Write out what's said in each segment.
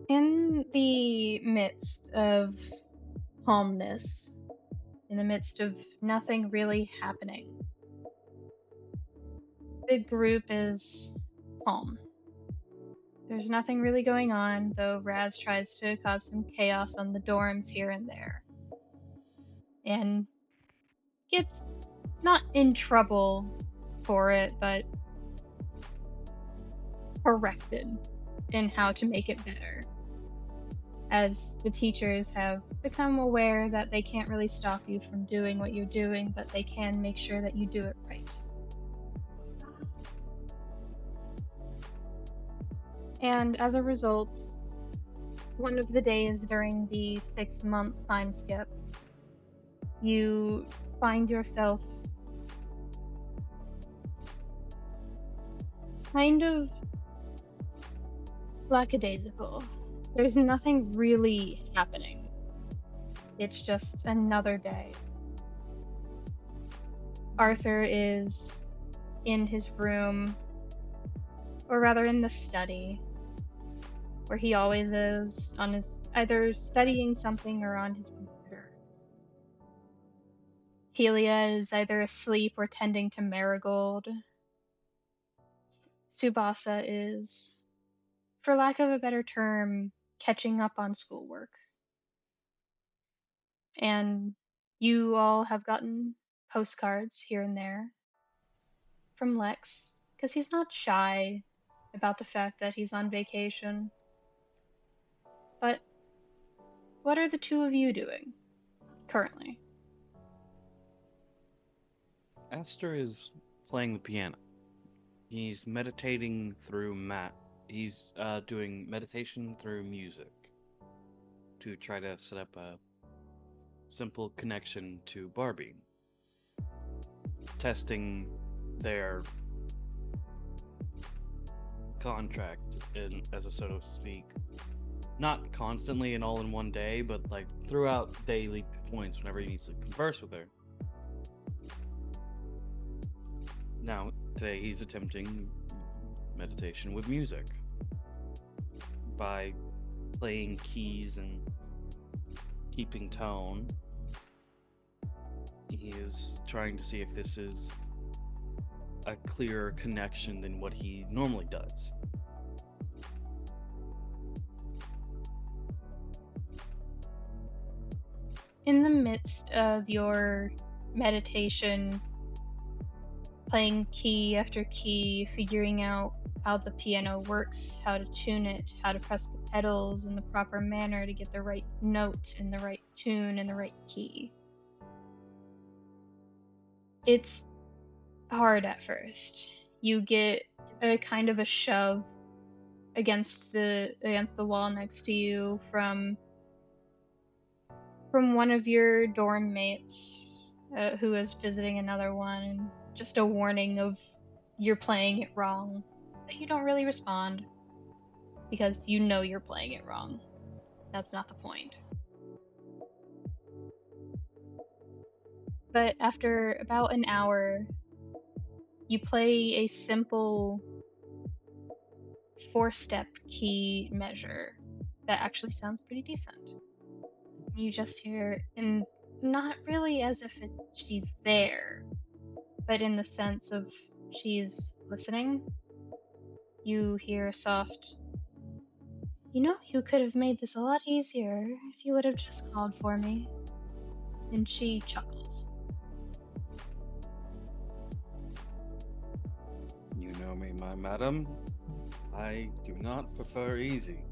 In the midst of calmness, in the midst of nothing really happening, the group is calm. There's nothing really going on, though Razz tries to cause some chaos on the dorms here and there. And gets not in trouble for it, but corrected in how to make it better. As the teachers have become aware that they can't really stop you from doing what you're doing, but they can make sure that you do it right. And as a result, one of the days during the 6-month time skip, you find yourself kind of lackadaisical. There's nothing really happening. It's just another day. Arthur is in his room, or rather in the study, where he always is, on his either studying something or on his computer. Helia is either asleep or tending to Marigold. Tsubasa is, for lack of a better term, catching up on schoolwork. And you all have gotten postcards here and there from Lex, because he's not shy about the fact that he's on vacation. But what are the two of you doing currently? Aster is playing the piano. He's meditating through He's doing meditation through music to try to set up a simple connection to Barbie. Testing their contract, as a so to speak. Not constantly and all in one day, but like throughout daily points whenever he needs to converse with her. Now, today he's attempting meditation with music by playing keys and keeping tone. He is trying to see if this is a clearer connection than what he normally does. In the midst of your meditation, playing key after key, figuring out how the piano works, how to tune it, how to press the pedals in the proper manner to get the right note in the right tune in the right key. It's hard at first. You get a kind of a shove against the wall next to you from one of your dorm mates who is visiting another one, and just a warning of you're playing it wrong, but you don't really respond because you know you're playing it wrong. That's not the point. But after about an hour, you play a simple 4-step key measure that actually sounds pretty decent. You just hear, and not really as if she's there, but in the sense of she's listening. You hear a soft, "You know, you could have made this a lot easier if you would have just called for me." And she chuckles. You know me, my madam. I do not prefer easy.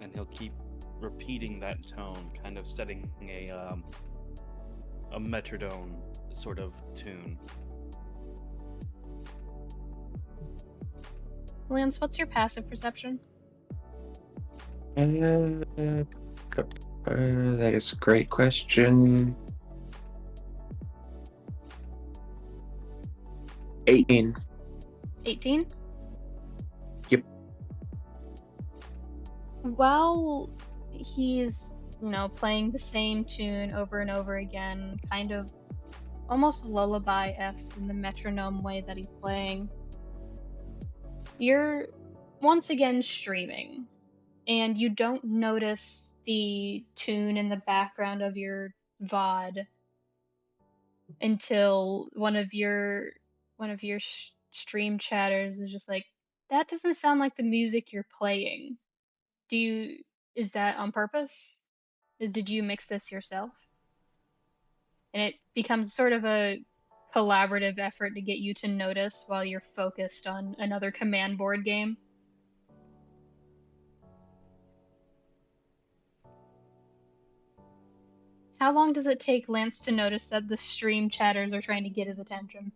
And he'll keep repeating that tone, kind of setting a metronome sort of tune. Lance, what's your passive perception? That is a great question. 18. 18? Yep. While he's, playing the same tune over and over again, kind of almost lullaby-esque in the metronome way that he's playing, you're once again streaming, and you don't notice the tune in the background of your VOD until one of your stream chatters is just like, that doesn't sound like the music you're playing. Is that on purpose? Did you mix this yourself? And it becomes sort of a collaborative effort to get you to notice while you're focused on another command board game. How long does it take Lance to notice that the stream chatters are trying to get his attention?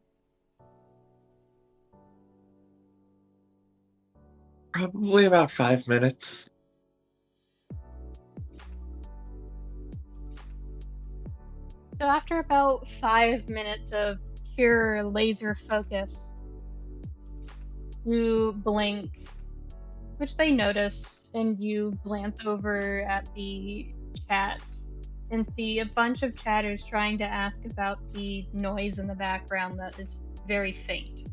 Probably about 5 minutes. So after about 5 minutes of pure laser focus, you blink, which they notice, and you glance over at the chat and see a bunch of chatters trying to ask about the noise in the background that is very faint.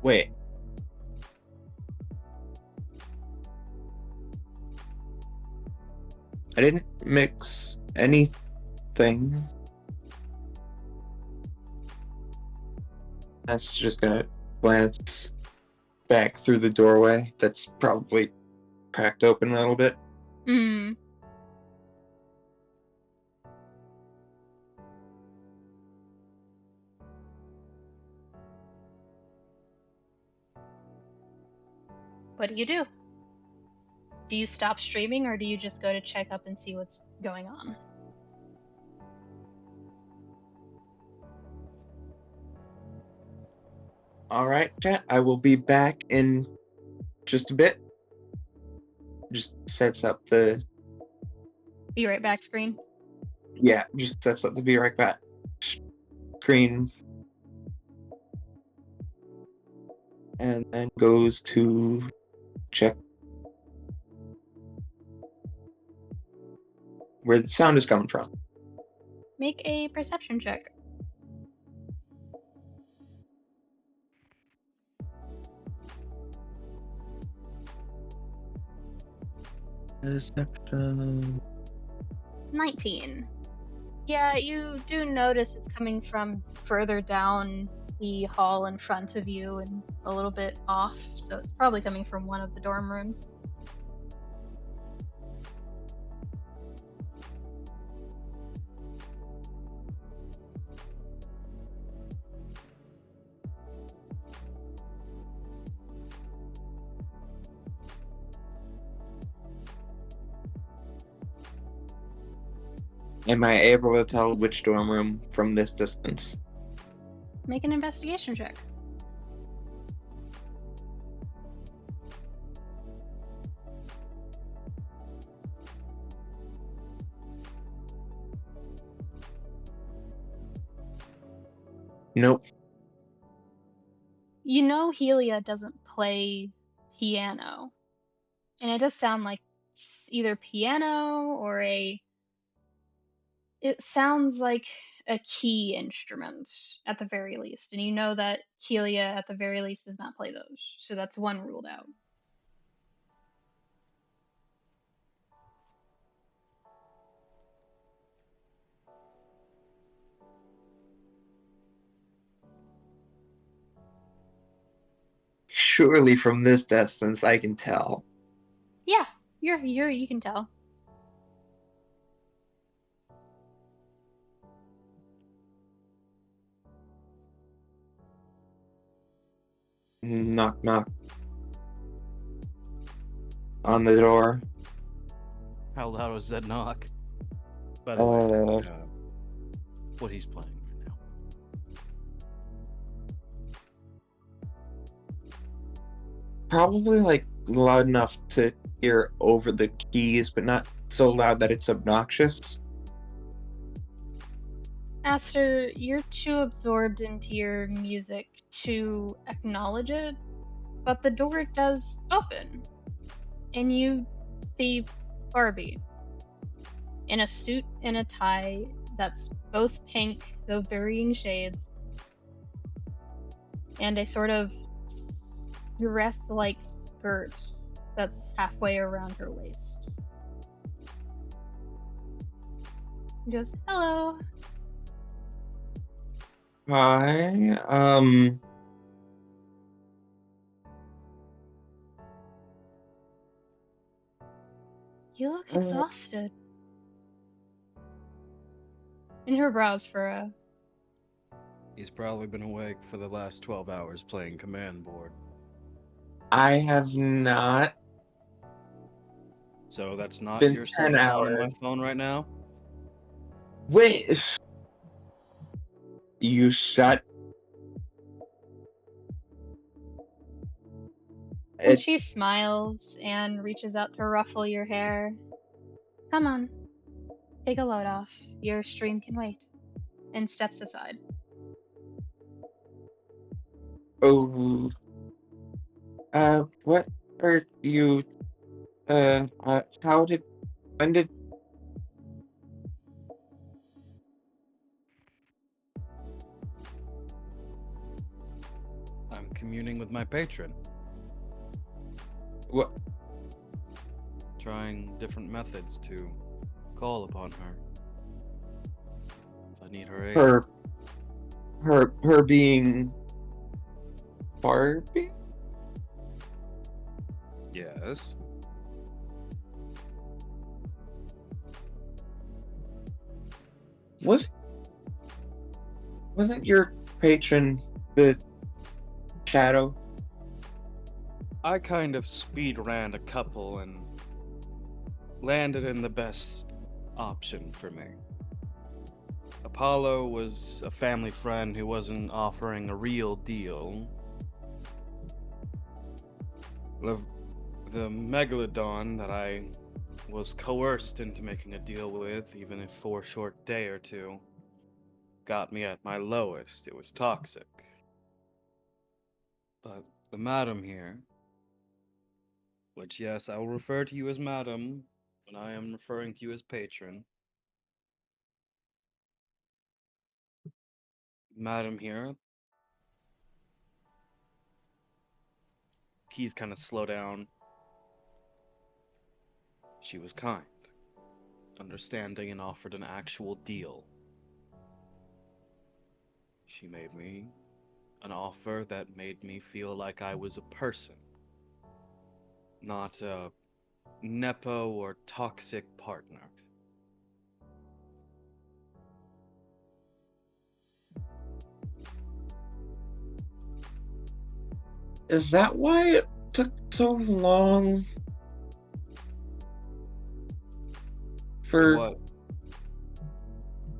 Wait. I didn't mix anything. That's just gonna glance back through the doorway. That's probably cracked open a little bit. Hmm. What do? Do you stop streaming, or do you just go to check up and see what's going on? Alright, chat. I will be back in just a bit. Just sets up the... Be right back screen. Yeah, just sets up the be right back screen. And then goes to check where the sound is coming from. Make a perception check. Perception. 19. Yeah, you do notice it's coming from further down the hall in front of you and a little bit off, so it's probably coming from one of the dorm rooms. Am I able to tell which dorm room from this distance? Make an investigation check. Nope. You know Helia doesn't play piano. And it does sound like it's either piano or it sounds like a key instrument at the very least. And you know that Helia at the very least does not play those. So that's one ruled out. Surely from this distance I can tell. Yeah, you can tell. Knock knock. On the door. How loud was that knock? By the way, what he's playing right now. Probably like loud enough to hear over the keys, but not so loud that it's obnoxious. Aster, you're too absorbed into your music to acknowledge it, but the door does open, and you see Barbie in a suit and a tie that's both pink, though varying shades, and a sort of dress-like skirt that's halfway around her waist. She goes, "Hello." Hi. You look exhausted. And her brows furrow. He's probably been awake for the last 12 hours playing command board. I have not So that's not been your 10 cell phone on my hours. phone right now? Wait. You shut And it. she smiles and reaches out to ruffle your hair. "Come on. Take a load off. Your stream can wait." And steps aside. Oh. What are you? When did? I'm communing with my patron, What? trying different methods to call upon her. If I need her aid. Her being Barbie? Yes. Wasn't your patron the shadow? I kind of speed ran a couple and landed in the best option for me. Apollo was a family friend who wasn't offering a real deal. The Megalodon that I was coerced into making a deal with, even if for a short day or two, got me at my lowest. It was toxic. But the madam here, which yes, I will refer to you as madam when I am referring to you as patron. Madam here, keys kind of slow down. She was kind, understanding, and offered an actual deal. She made me an offer that made me feel like I was a person, not a nepo or toxic partner. Is that why it took so long for What?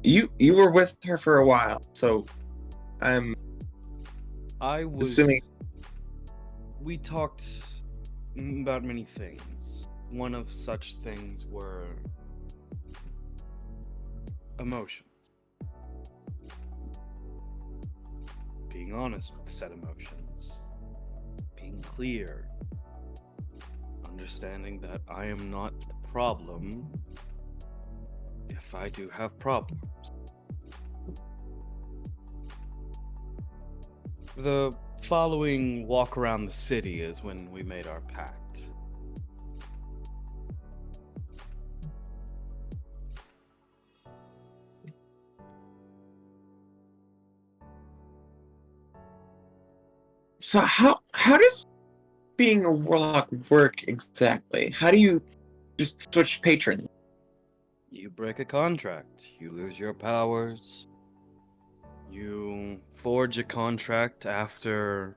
you were with her for a while, so I'm I was. assuming. We talked about many things. One of such things were emotions. Being honest with said emotions. Being clear. Understanding that I am not the problem if I do have problems. The following walk around the city is when we made our pact. So how does being a warlock work exactly? How do you just switch patron? You break a contract, you lose your powers. You forge a contract after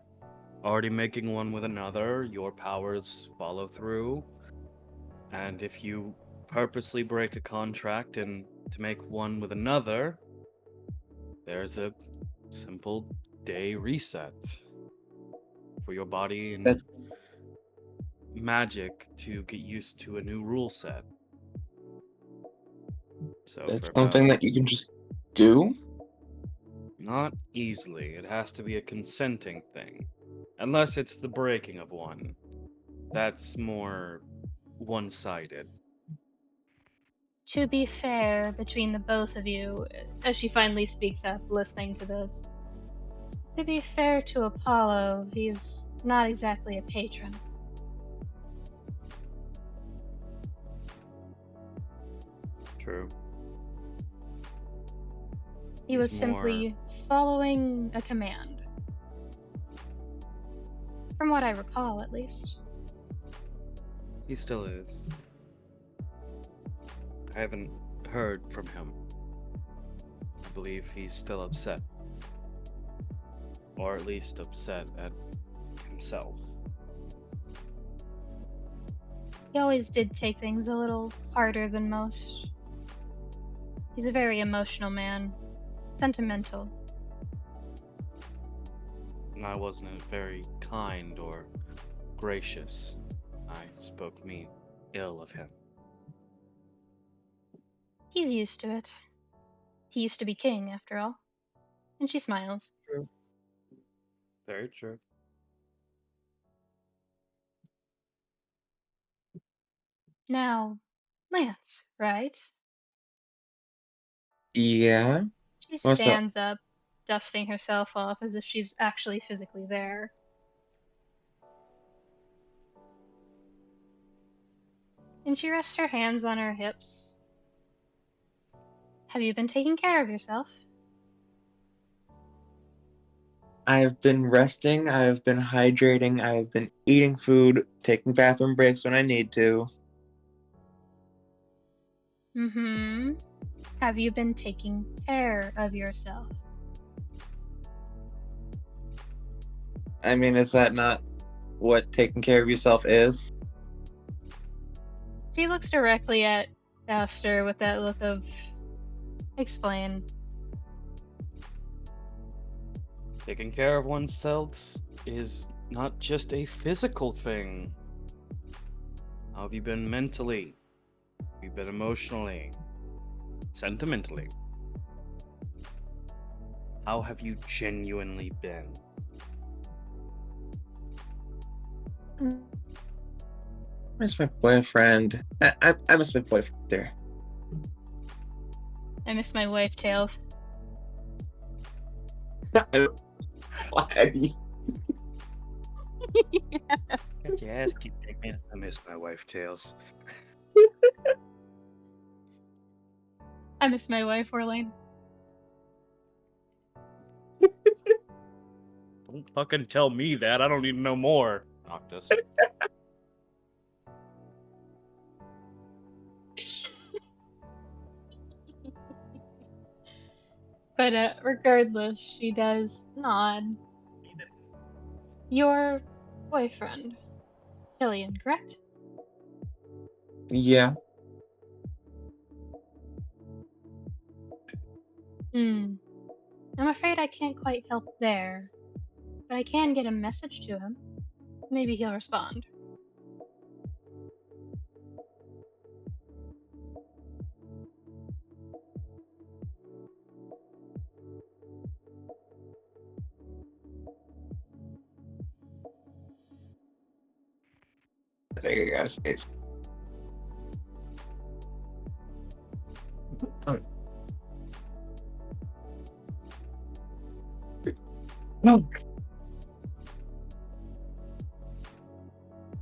already making one with another, your powers follow through. And if you purposely break a contract and to make one with another, there's a simple day reset for your body and That magic to get used to a new rule set. So that's for something about that you can just do? not easily, it has to be a consenting thing. Unless it's the breaking of one. That's more one-sided. To be fair, between the both of you, as she finally speaks up, listening to this, to be fair to Apollo, he's not exactly a patron. True. He He's was simply following a command. From what I recall, at least. He still is. I haven't heard from him. I believe he's still upset. Or at least upset at himself. He always did take things a little harder than most. He's a very emotional man. Sentimental. And I wasn't very kind or gracious. I spoke me ill of him. He's used to it. He used to be king, after all. And she smiles. True. Very true. Now, Lance, right? Yeah. She What's up? stands up, dusting herself off as if she's actually physically there. And she rests her hands on her hips. Have you been taking care of yourself? I've been resting, I've been hydrating, I've been eating food, taking bathroom breaks when I need to. Mm-hmm. Have you been taking care of yourself? I mean, is that not what taking care of yourself is? She looks directly at Aster with that look of, explain. Taking care of oneself is not just a physical thing. How have you been mentally? Have you been emotionally? Sentimentally? How have you genuinely been? I miss my boyfriend. I miss my boyfriend there. I miss my wife, Tails. Why do you- Got your ass keep taking. I miss my wife, Tails. I miss my wife, Orlane. Don't fucking tell me that. I don't need to know more. Noctis. But regardless, she does nod. Your boyfriend, Killian, correct? Yeah. I'm afraid I can't quite help there, but I can get a message to him. Maybe he'll respond. I think I got a space. No.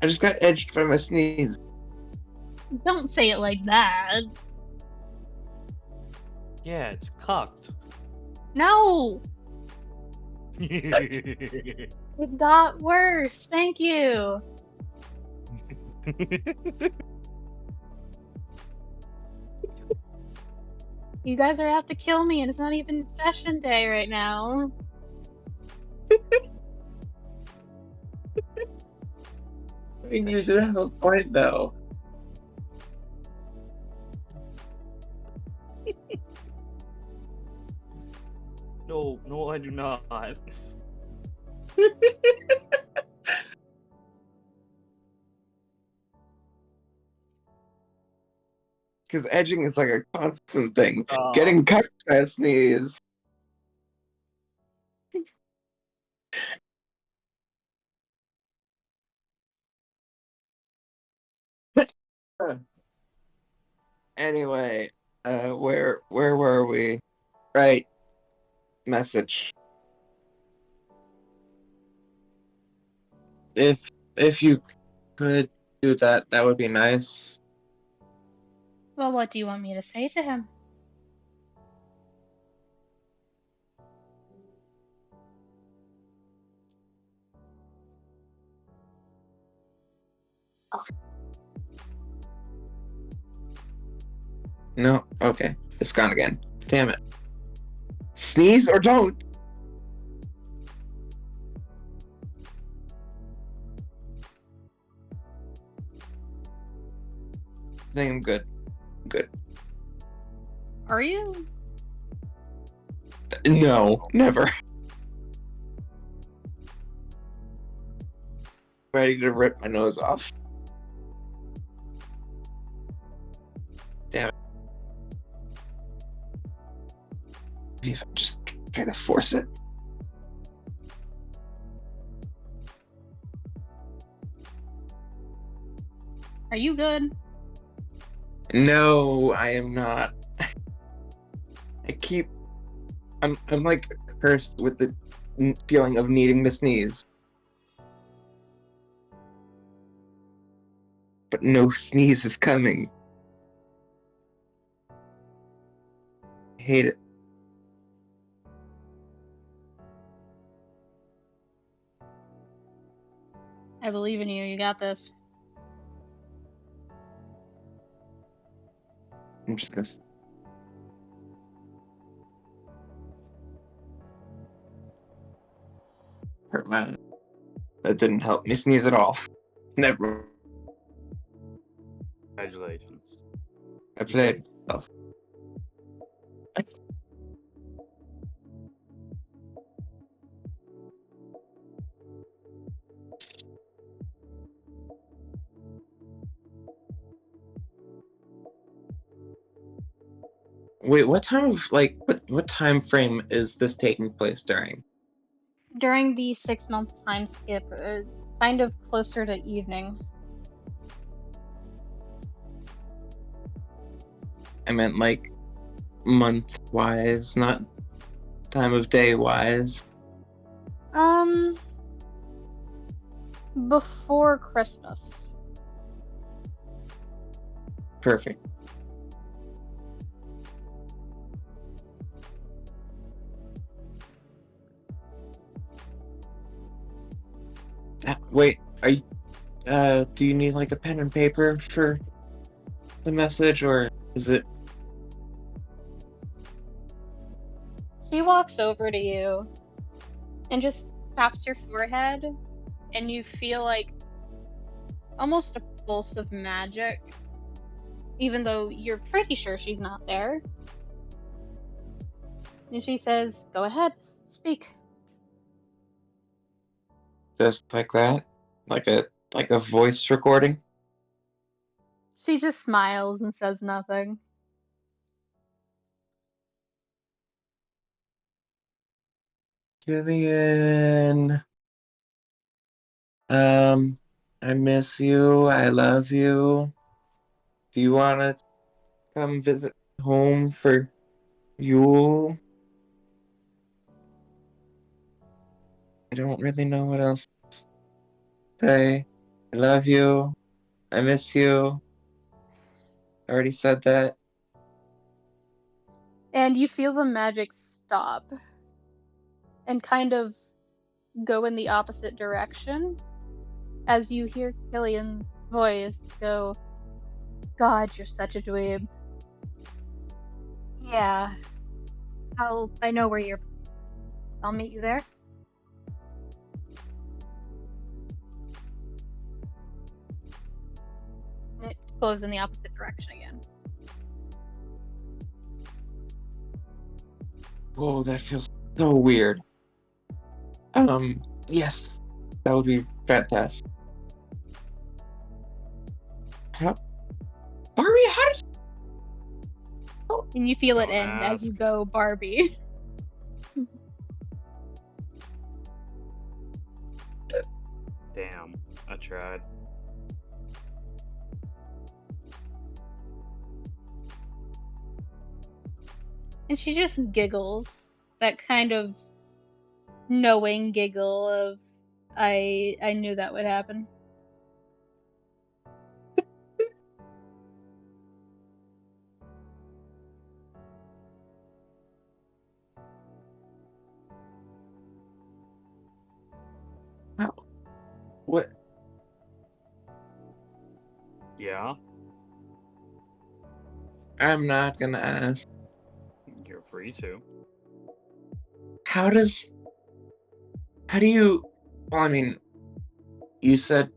I just got edged by my sneeze. Don't say it like that. Yeah, it's cocked. No! It got worse. Thank you. You guys are out to kill me, and it's not even session day right now. I mean, you did have a point, though. No, I do not. Because edging is like a constant thing. Getting cut by a sneeze. Anyway, where were we? Right, message. If you could do that, that would be nice. Well, what do you want me to say to him? No, okay, it's gone again. Damn it. Sneeze or don't. I think I'm good. Good. Are you? No, never. Ready to rip my nose off. Damn it. Maybe if I just try to force it. Are you good? No, I am not. I'm like cursed with the feeling of needing to sneeze. But no sneeze is coming. I hate it. I believe in you. You got this. I'm just gonna. Hurt my. That didn't help me sneeze at all. Never. Congratulations. I played myself. Wait, what time frame is this taking place during? During the 6-month time skip, kind of closer to evening. I meant like month wise, not time of day wise. Before Christmas. Perfect. Wait, are you, do you need like a pen and paper for the message, or is it? She walks over to you and just taps your forehead, and you feel like almost a pulse of magic, even though you're pretty sure she's not there. And she says, "Go ahead, speak." Just like that? Like a voice recording? She just smiles and says nothing. Gillian. I miss you. I love you. Do you wanna come visit home for Yule? I don't really know what else to say. I love you. I miss you. I already said that. And you feel the magic stop and kind of go in the opposite direction as you hear Killian's voice go, "God, you're such a dweeb. Yeah, I know where you're. I'll meet you there." And it goes in the opposite direction again. Whoa, that feels so weird. Yes, that would be fantastic. How, Barbie? How does? And you feel it Don't end as ask. you go, Barbie. Damn, I tried. And she just giggles. That kind of knowing giggle of, I knew that would happen. How? What? Yeah, I'm not gonna ask. you're free to. How do you, well, I mean, you said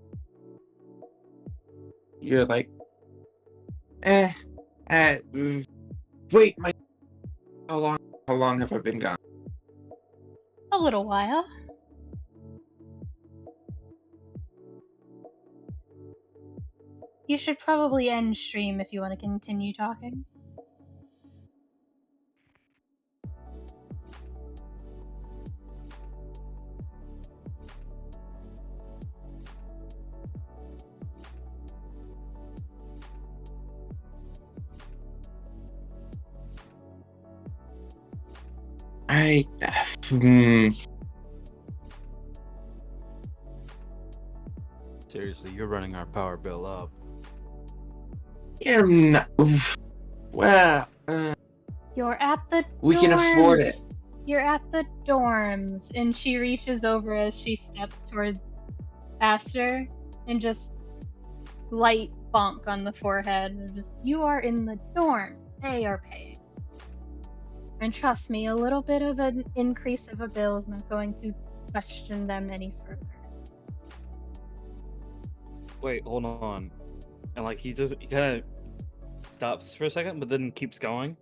you're like, eh, wait, how long have I been gone? A little while. You should probably end stream if you want to continue talking. Seriously, you're running our power bill up. You're not, well, You're at the we can afford it. dorms. You're at the dorms. And she reaches over as she steps toward Aster and just light bonk on the forehead. And just, you are in the dorm. They are paying. And trust me, a little bit of an increase of a bill is not going to question them any further. Wait, hold on. And like he kind of stops for a second, but then keeps going.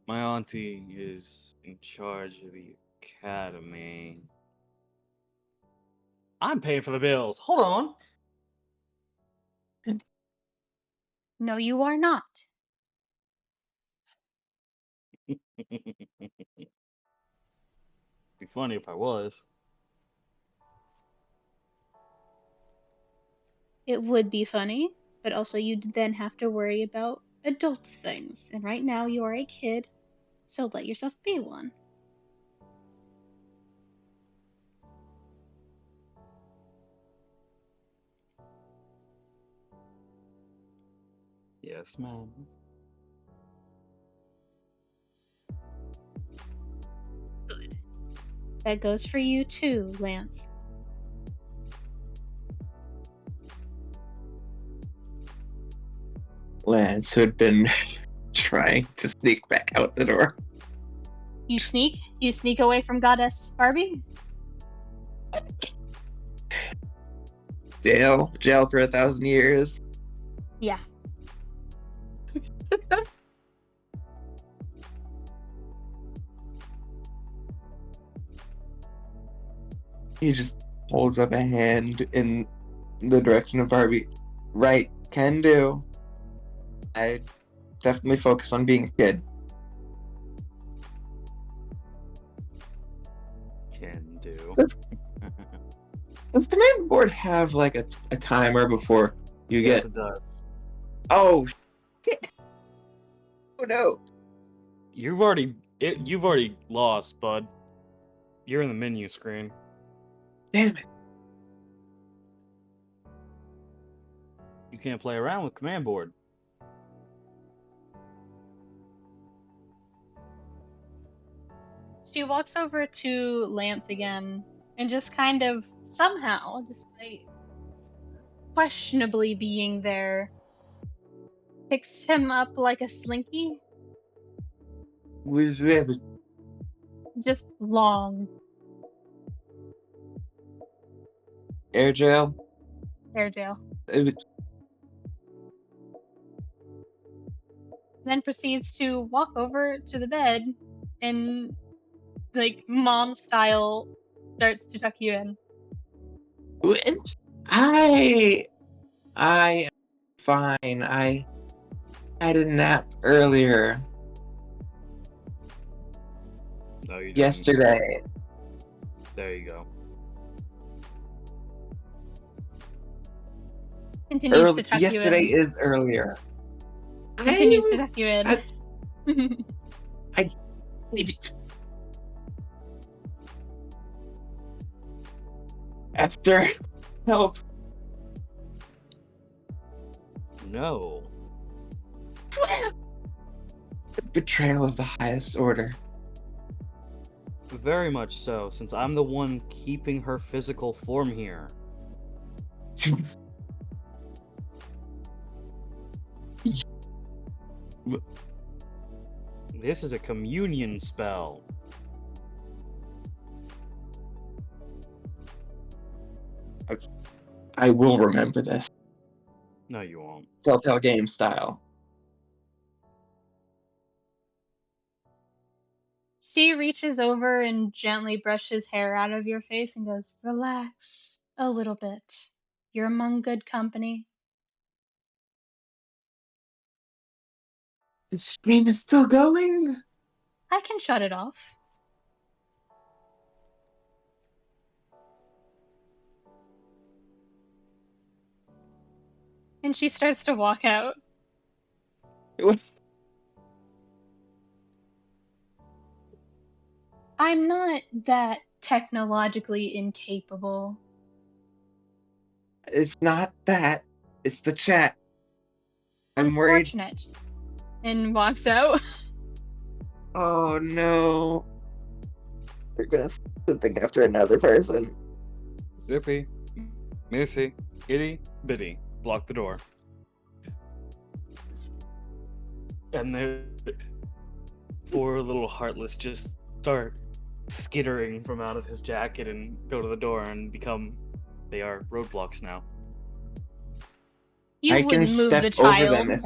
My auntie is in charge of the academy. I'm paying for the bills. Hold on. No, you are not. Be funny if I was. It would be funny, but also you'd then have to worry about adult things. And right now you are a kid, so let yourself be one. Yes, ma'am. Good. That goes for you too, Lance. Lance, who had been trying to sneak back out the door. You sneak? You sneak away from Goddess Barbie? Jail for 1,000 years. Yeah. He just holds up a hand in the direction of Barbie. Right, can do. I definitely focus on being a kid. Can do. Does command board have like a timer before you Yes, get? it does. Oh shit! Oh no! You've already lost, bud. You're in the menu screen. Damn it! You can't play around with command board. She walks over to Lance again and just kind of somehow, despite questionably being there, picks him up like a slinky. Just long. Air jail. Air jail. It- Then proceeds to walk over to the bed and, like, mom style, starts to tuck you in. I am fine. I had a nap earlier No, you didn't. yesterday. There you go. Continues to tuck Yesterday you in. is earlier. Continues to tuck you in. Leave it. Aster, help. No. Betrayal of the highest order. Very much so, since I'm the one keeping her physical form here. This is a communion spell. I will remember this. No, you won't. Telltale game style. She reaches over and gently brushes hair out of your face and goes, "Relax a little bit. You're among good company." The stream is still going? I can shut it off. And she starts to walk out. It was... I'm not that technologically incapable. It's not that. It's the chat. I'm worried. Unfortunate. And walks out. Oh no. They're gonna something after another person. Zippy, Missy, Itty, Bitty, block the door. And the poor little Heartless just start skittering from out of his jacket and go to the door and they are roadblocks now. You I can wouldn't move step the child. over them if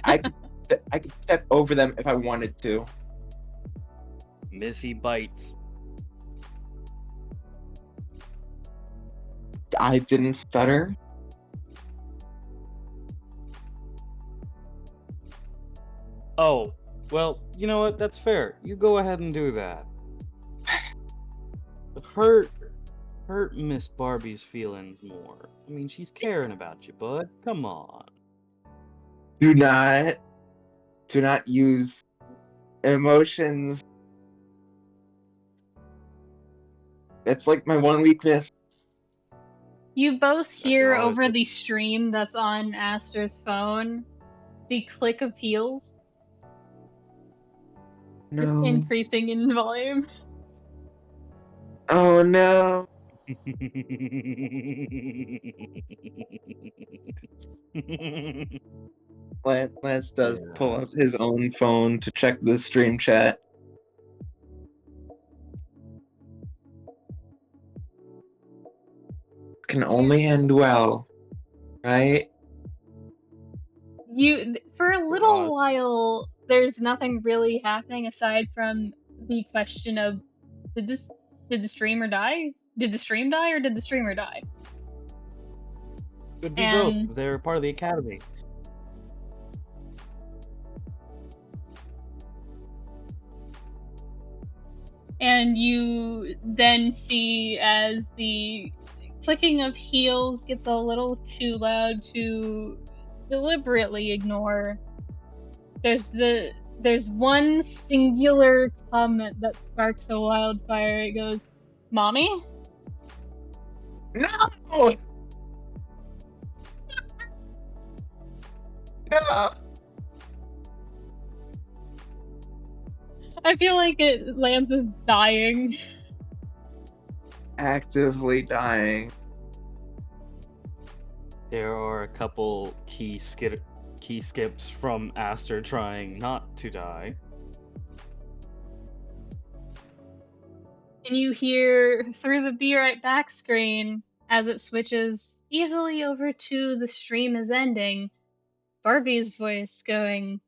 I could step over them if I wanted to. Missy bites. I didn't stutter. Oh, well, you know what? That's fair. You go ahead and do that. Hurt Miss Barbie's feelings more. I mean, she's caring about you, bud. Come on. Do not use emotions. It's like my one weakness. You both hear all, over just- the stream that's on Aster's phone the click of heels No. increasing in volume. Oh no. Lance does pull up his own phone to check the stream chat. Can only end well, right? For a little Razz. while, there's nothing really happening aside from the question of, did the streamer die? Did the stream die or did the streamer die? Could be And- both. They're part of the academy. And you then see as the clicking of heels gets a little too loud to deliberately ignore. There's one singular comment that sparks a wildfire. It goes, "Mommy?" No! No! I feel like Lance is dying. Actively dying. There are a couple key skips from Aster trying not to die. And you hear through the "Be Right Back" screen as it switches easily over to "The stream is ending," Barbie's voice going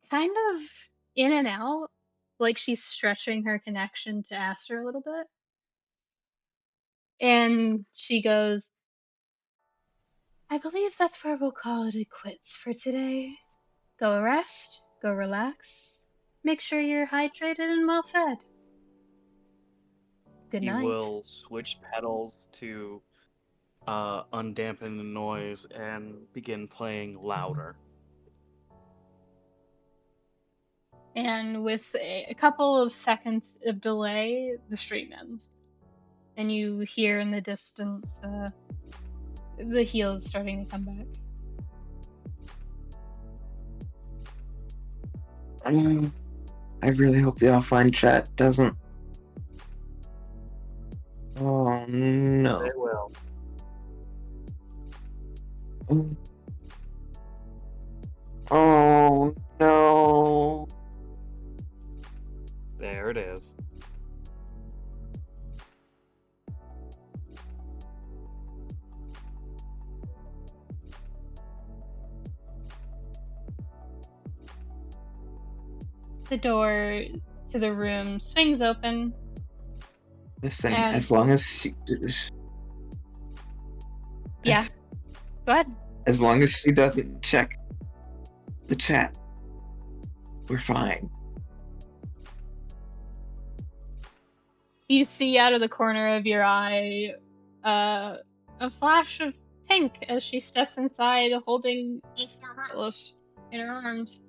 kind of in and out, like she's stretching her connection to Aster a little bit. And she goes, "I believe that's where we'll call it quits for today. Go rest, go relax, make sure you're hydrated and well fed. Good He night." will switch pedals to undampen the noise and begin playing louder. And with a couple of seconds of delay, the stream ends. And you hear in the distance the heels starting to come back. I really hope the offline chat doesn't. Oh no. They will. Oh no. There it is. The door to the room swings open. Listen, And- as long as she, Yeah. Go ahead. as long as she doesn't check the chat, we're fine. You see out of the corner of your eye a flash of pink as she steps inside holding Ulfar Heartless in her arms.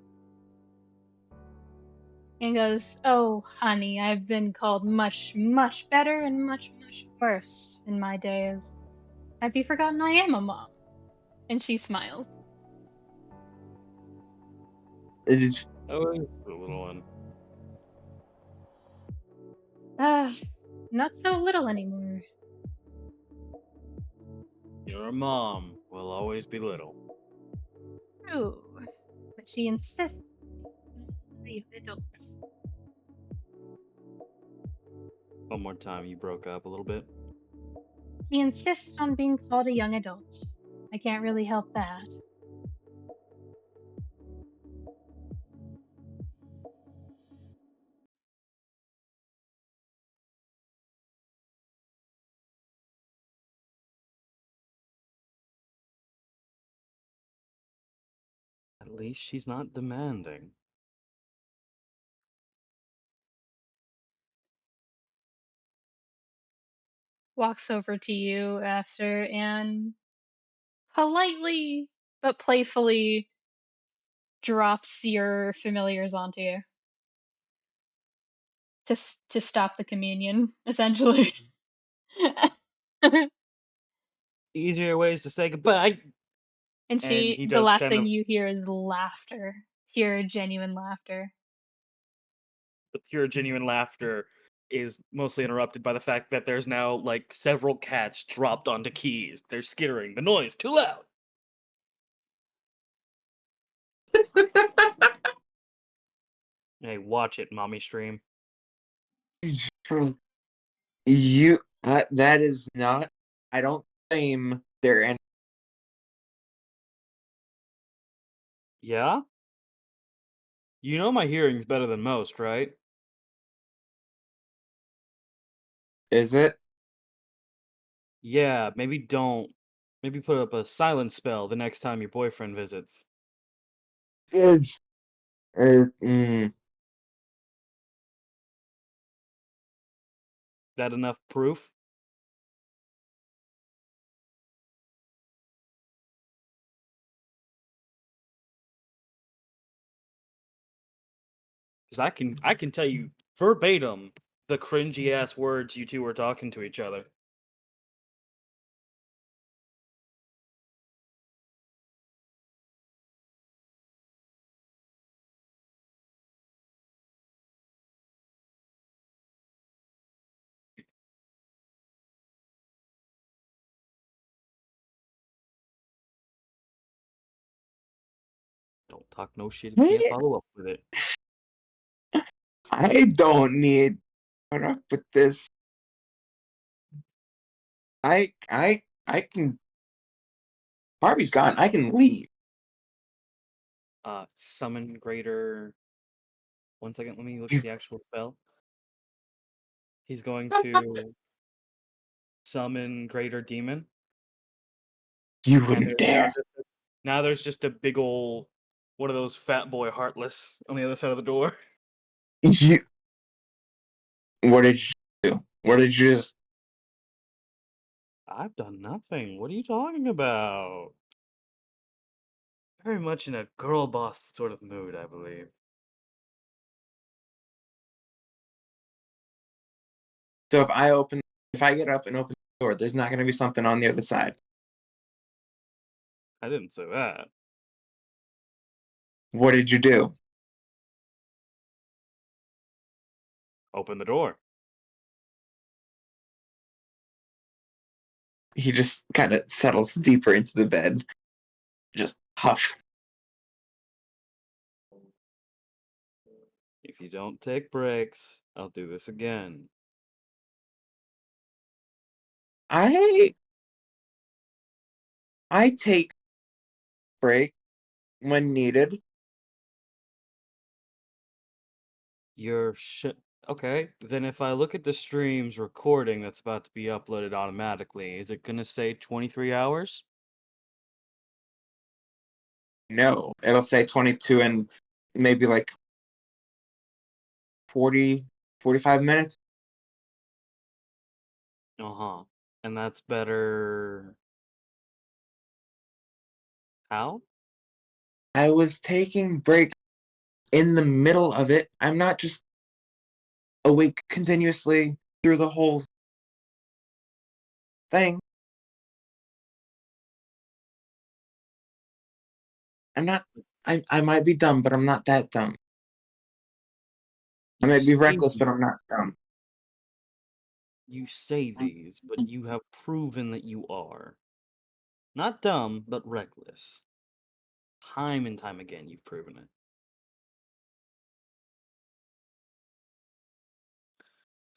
And goes, "Oh, honey, I've been called much, much better and much, much worse in my days. Have you forgotten I am a mom?" And she smiles. It is. Oh, it's the little one. Not so little anymore. Your mom will always be little. True. But she insists on the adult. One more time, you broke up a little bit. She insists on being called a young adult. I can't really help that. At least she's not demanding. Walks over to you, Aster, and politely but playfully drops your familiars onto you to stop the communion, essentially. Easier ways to say goodbye. And he the does last kind thing of- you hear is laughter. Pure, genuine laughter. The pure, genuine laughter is mostly interrupted by the fact that there's now like several cats dropped onto keys. They're skittering. The noise too loud. Hey, watch it, mommy stream. You. That is not. I don't claim their end. Yeah? You know my hearing's better than most, right? Is it? Yeah, maybe don't. Maybe put up a silence spell the next time your boyfriend visits. Is. That enough proof? Because I can tell you verbatim the cringy ass words you two were talking to each other. Don't talk no shit if you can't follow up with it. I don't need to put up with this. I can. Barbie's gone. I can leave. Summon greater. 1 second, let me look at the actual spell. He's going to summon greater demon. You And wouldn't there's dare. now there's just a big ol' one of those fat boy heartless on the other side of the door. You. What did you do? What did you just? I've done nothing. What are you talking about? Very much in a girl boss sort of mood, I believe. So if I get up and open the door, there's not going to be something on the other side. I didn't say that. What did you do? Open the door. He just kind of settles deeper into the bed. Just huff. If you don't take breaks, I'll do this again. I take break when needed. You're okay, then if I look at the stream's recording that's about to be uploaded automatically, is it gonna say 23 hours? No, it'll say 22 and maybe like 40, 45 minutes. Uh-huh. And that's better. How? I was taking break in the middle of it. I'm not just awake continuously through the whole thing. I'm not. I might be dumb, but I'm not that dumb. I You might be say reckless, but I'm not dumb. You say these, but you have proven that you are. Not dumb, but reckless. Time and time again, you've proven it.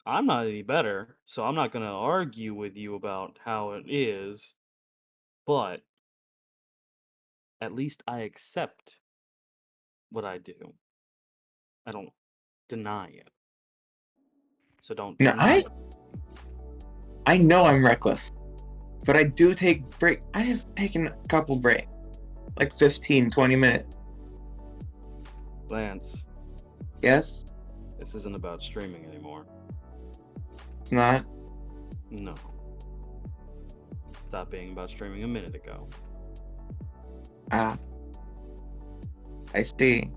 I'm not any better, so I'm not going to argue with you about how it is, but at least I accept what I do. I don't deny it. So don't No, deny. I know I'm reckless, but I do take break. I have taken a couple breaks, like 15, 20 minutes. Lance, Yes, this isn't about streaming anymore. it's not. No. Stopped being about streaming a minute ago. Ah, I see.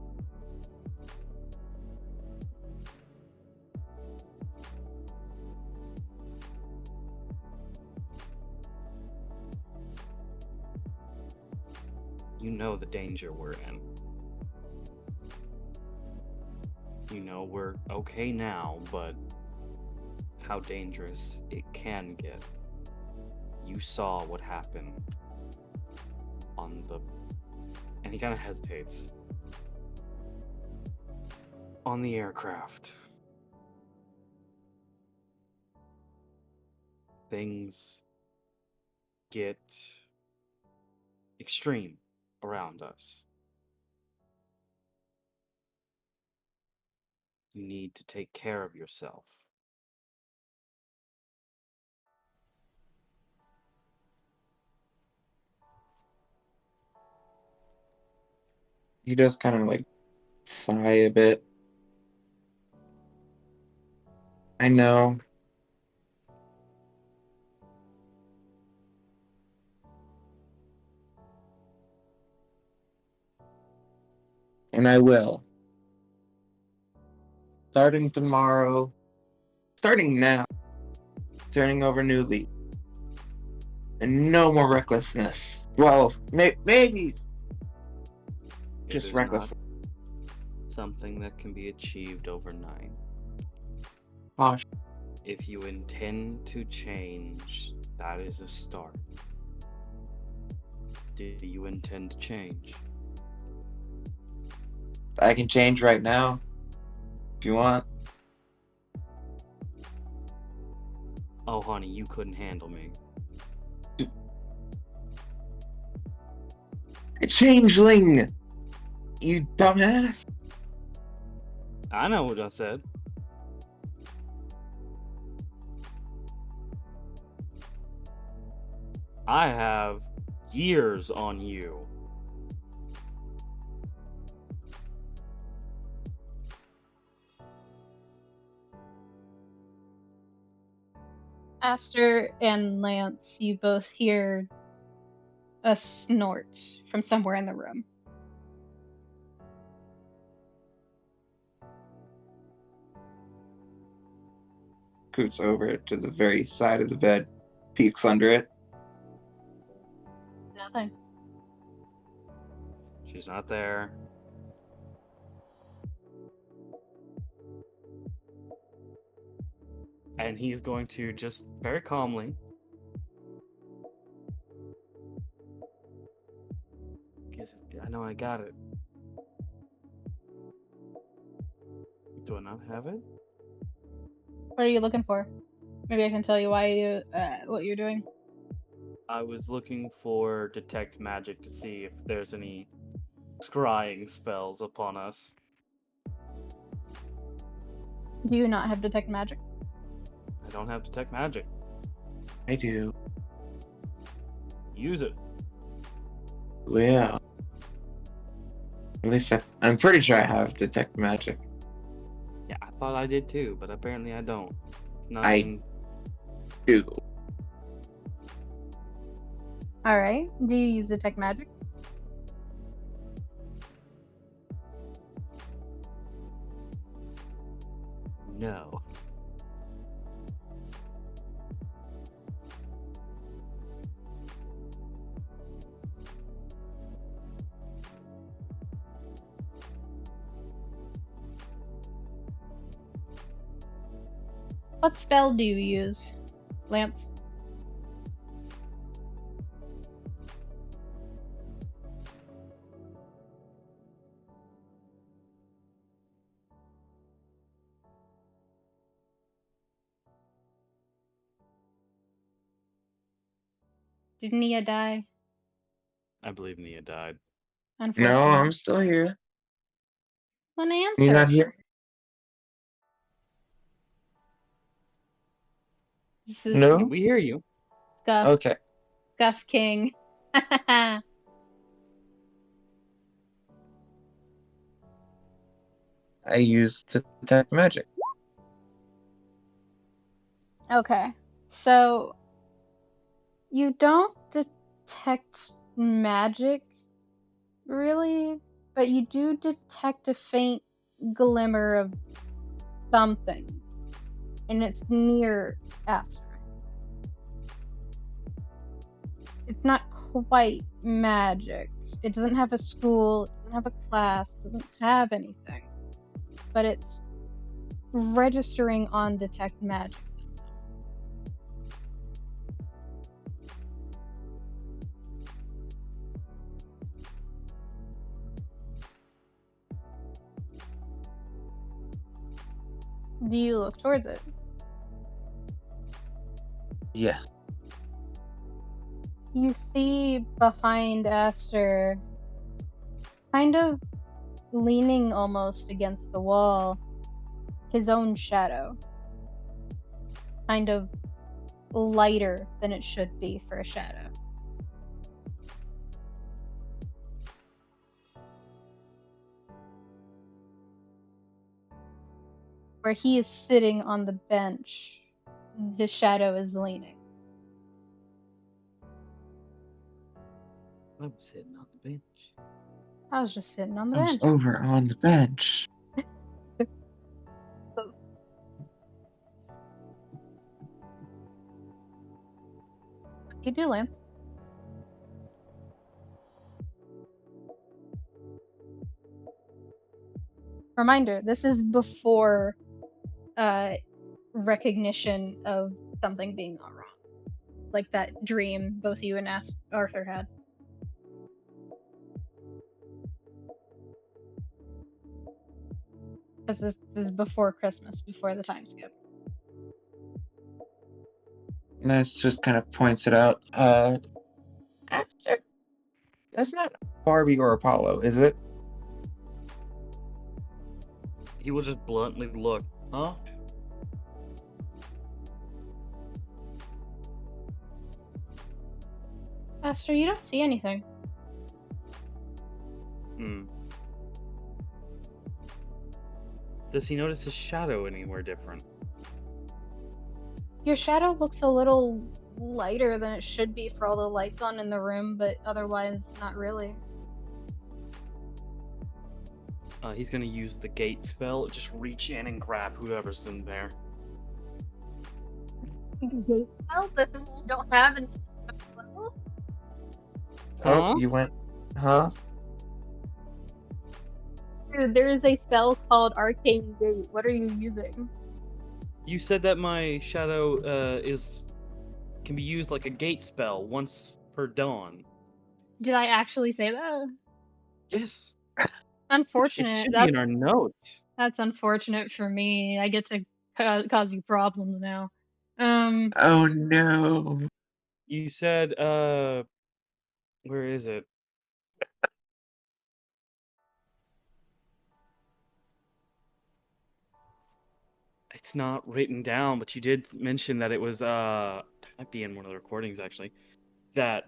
You know the danger we're in. You know we're okay now, but how dangerous it can get. You saw what happened on the... And he kind of hesitates. On the aircraft. Things get extreme around us. You need to take care of yourself. He does kind of like sigh a bit. I know. And I will. Starting tomorrow. Starting now. Turning over new leaf. And no more recklessness. Well, maybe just reckless. Something that can be achieved overnight. Oh, If you intend to change, that is a start. Do you intend to change? I can change right now. If you want. Oh, honey, you couldn't handle me. A changeling! You dumbass! I know what I said. I have years on you. Aster and Lance, you both hear a snort from somewhere in the room. scoots over to the very side of the bed, peeks under it. Nothing. She's not there. And he's going to just very calmly I know I got it. Do I not have it? What are you looking for? Maybe I can tell you why you what you're doing. I was looking for detect magic to see if there's any scrying spells upon us. Do you not have detect magic? I don't have detect magic. I do. Use it. Well, at least I'm pretty sure I have detect magic. Yeah, I thought I did too, but apparently I don't. I do. Alright. Do you use detect magic? No. What spell do you use, Lance? Did Nia die? I believe Nia died. No, Unfortunately. I'm still here. An answer. You're not here? This is No? We hear you. Scuff. Okay. Scuff King. I used detect magic. Okay. So you don't detect magic, really, but you do detect a faint glimmer of something, and it's near Aster. It's not quite magic. It doesn't have a school, it doesn't have a class, it doesn't have anything, but it's registering on detect magic. Do you look towards it? Yes. You see behind Aster, kind of leaning almost against the wall, his own shadow. Kind of lighter than it should be for a shadow. Where he is sitting on the bench, his shadow is leaning. I'm sitting on the bench. I was just sitting on the I was bench. over on the bench. What do you do, Lance? Reminder, this is before recognition of something being not wrong. Like that dream both you and Arthur had. Because this is before Christmas, before the time skip. Ness just kind of points it out. Aster, that's not Barbie or Apollo, is it? He will just bluntly look, huh? Aster, you don't see anything. Does he notice his shadow anywhere different? Your shadow looks a little lighter than it should be for all the lights on in the room, but otherwise not really. He's gonna use the gate spell, just reach in and grab whoever's in there. Gate spell that you don't have in level? Oh, Huh? you went, huh? Dude, there is a spell called Arcane Gate. What are you using? You said that my shadow can be used like a gate spell once per dawn. Did I actually say that? Yes. It Unfortunate. should be in our notes. That's unfortunate for me. I get to cause you problems now. Oh no. You said where is it? It's not written down, but you did mention that it was it might be in one of the recordings actually. That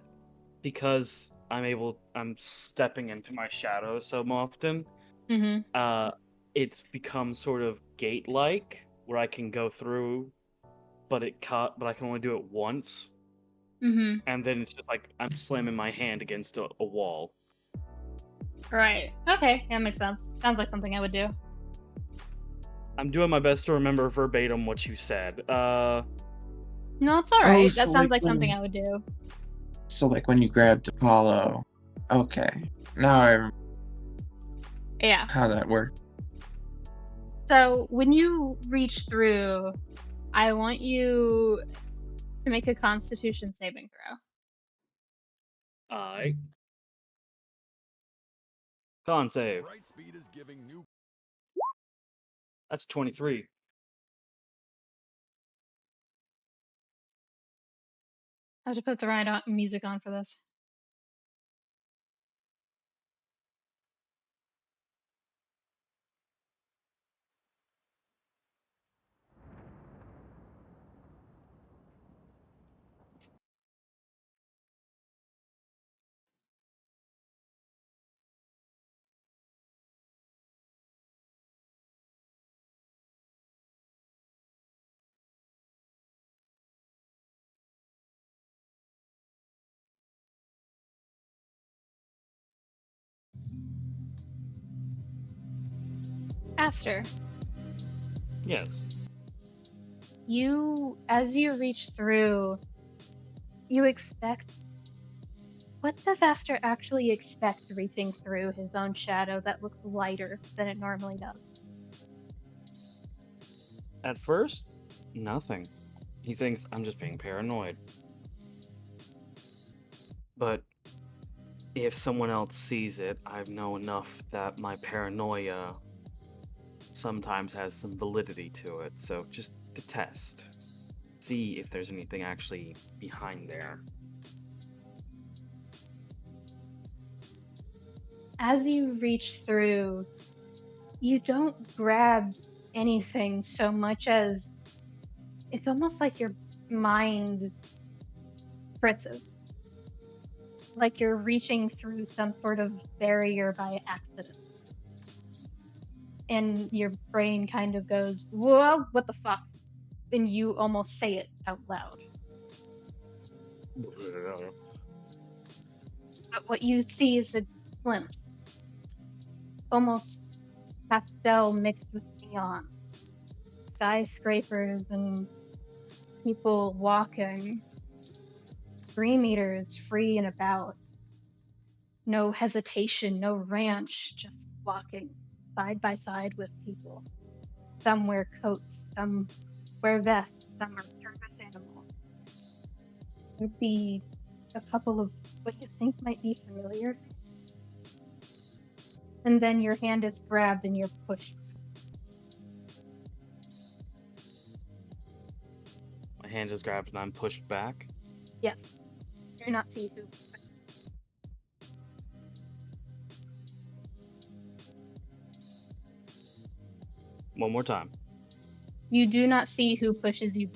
because I'm stepping into my shadow so often, Mm-hmm. it's become sort of gate like where I can go through, but I can only do it once, Mm-hmm. and then it's just like I'm slamming my hand against a wall. Right. Okay, that makes sense. Sounds like something I would do. I'm doing my best to remember verbatim what you said. No, it's Oh, alright. That so sounds like like something when, I would do. when you grabbed Apollo. Okay. Now I remember Yeah. how that worked. So when you reach through, I want you to make a Constitution saving throw. I con save. Brightspeed is giving new. That's 23. I have to put the right music on for this. Aster, Yes. as you reach through, you expect. What does Aster actually expect reaching through his own shadow that looks lighter than it normally does? At first, nothing. He thinks I'm just being paranoid. But if someone else sees it, I know enough that my paranoia sometimes has some validity to it. So just to test, see if there's anything actually behind there. As you reach through, you don't grab anything so much as it's almost like your mind fritzes. Like you're reaching through some sort of barrier by accident. And your brain kind of goes, whoa, what the fuck? And you almost say it out loud. But what you see is a glimpse, almost pastel mixed with neon. Skyscrapers and people walking, 3 meters free and about. No hesitation, no ranch, just walking side by side with people. Some wear coats, some wear vests, some are service animals. There'd be a couple of what you think might be familiar. And then your hand is grabbed and you're pushed. My hand is grabbed and I'm pushed back. Yes. You do not see who. One more time. You do not see who pushes you.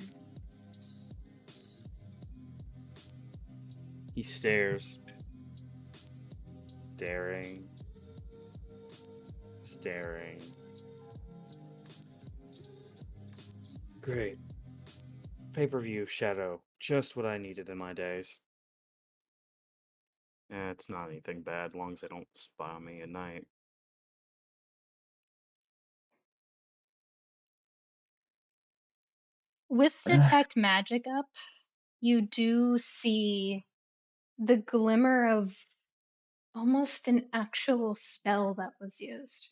He stares. Staring. Staring. Great. Pay-per-view shadow. Just what I needed in my days. It's not anything bad, as long as they don't spy on me at night. With detect magic up, you do see the glimmer of almost an actual spell that was used.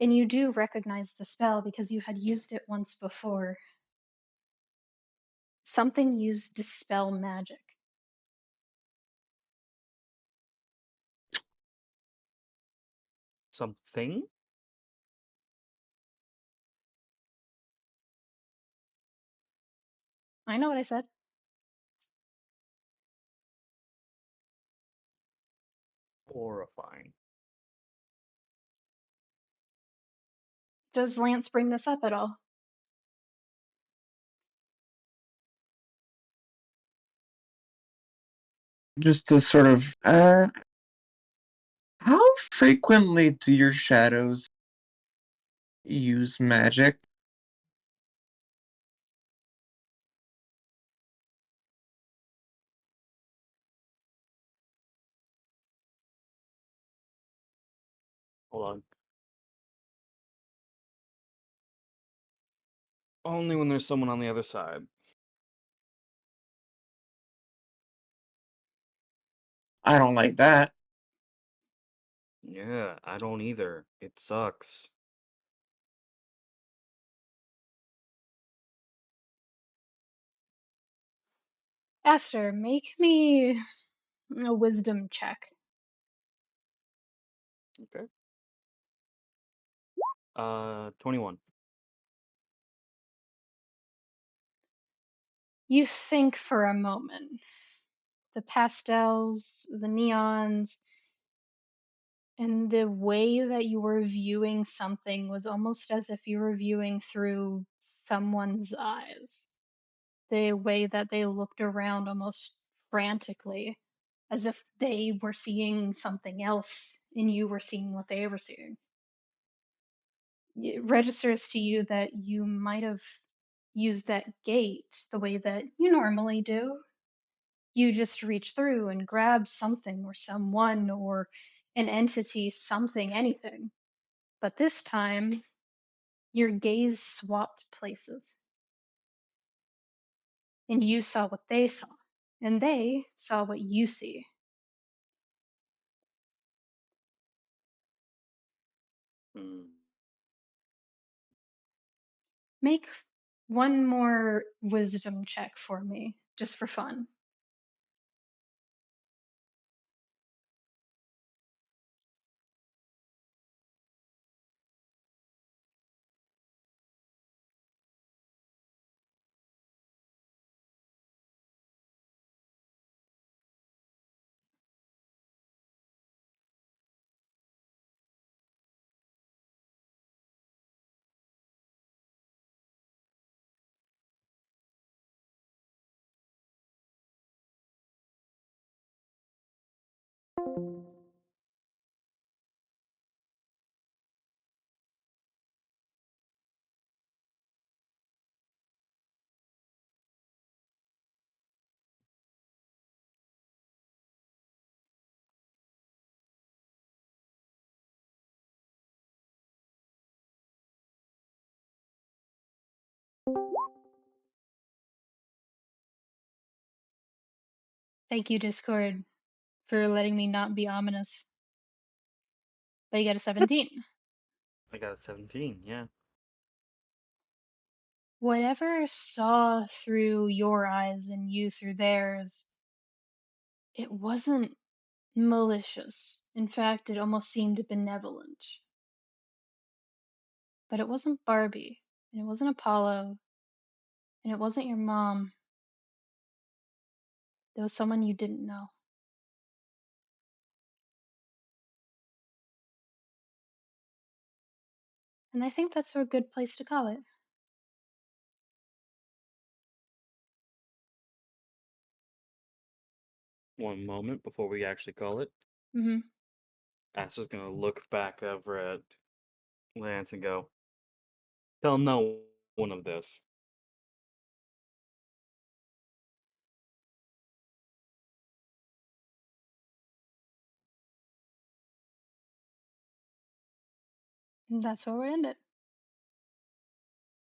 And you do recognize the spell because you had used it once before. Something used dispel magic. Something? I know what I said. Horrifying. Does Lance bring this up at all? Just to sort of, how frequently do your shadows use magic? Hold on. Only when there's someone on the other side. I don't like that. Yeah, I don't either. It sucks. Aster, make me a wisdom check. Okay. 21. You think for a moment. The pastels, the neons, and the way that you were viewing something was almost as if you were viewing through someone's eyes. The way that they looked around almost frantically, as if they were seeing something else and you were seeing what they were seeing. It registers to you that you might have used that gate the way that you normally do. You just reach through and grab something or someone or an entity, something, anything. But this time, your gaze swapped places. And you saw what they saw. And they saw what you see. Hmm. Make one more wisdom check for me, just for fun. Thank you, Discord, for letting me not be ominous. But you got a 17. I got a 17, yeah. Whatever saw through your eyes and you through theirs, it wasn't malicious. In fact, it almost seemed benevolent. But it wasn't Barbie, and it wasn't Apollo, and it wasn't your mom. There was someone you didn't know. And I think that's a good place to call it. One moment before we actually call it. Mm-hmm. Aster's gonna look back over at Lance and go, tell no one of this. And that's where we end it.